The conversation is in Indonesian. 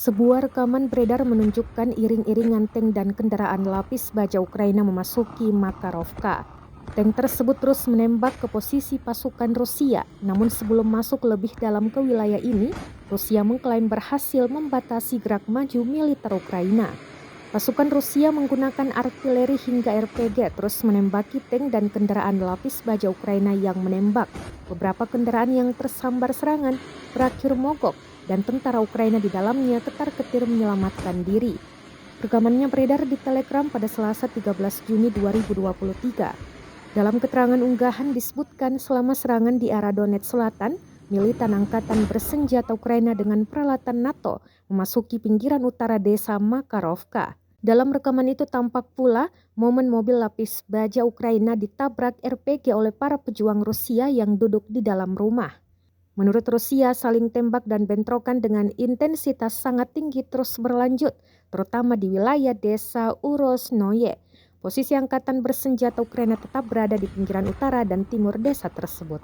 Sebuah rekaman beredar menunjukkan iring-iringan tank dan kendaraan lapis baja Ukraina memasuki Makarovka. Tank tersebut terus menembak ke posisi pasukan Rusia, namun sebelum masuk lebih dalam ke wilayah ini, Rusia mengklaim berhasil membatasi gerak maju militer Ukraina. Pasukan Rusia menggunakan artileri hingga RPG terus menembaki tank dan kendaraan lapis baja Ukraina yang menembak. Beberapa kendaraan yang tersambar serangan berakhir mogok dan tentara Ukraina di dalamnya ketar-ketir menyelamatkan diri. Rekamannya beredar di Telegram pada Selasa 13 Juni 2023. Dalam keterangan unggahan disebutkan selama serangan di arah Donetsk Selatan, militan angkatan bersenjata Ukraina dengan peralatan NATO memasuki pinggiran utara desa Makarovka. Dalam rekaman itu tampak pula momen mobil lapis baja Ukraina ditabrak RPG oleh para pejuang Rusia yang duduk di dalam rumah. Menurut Rusia, saling tembak dan bentrokan dengan intensitas sangat tinggi terus berlanjut, terutama di wilayah desa Urosnoye. Posisi angkatan bersenjata Ukraina tetap berada di pinggiran utara dan timur desa tersebut.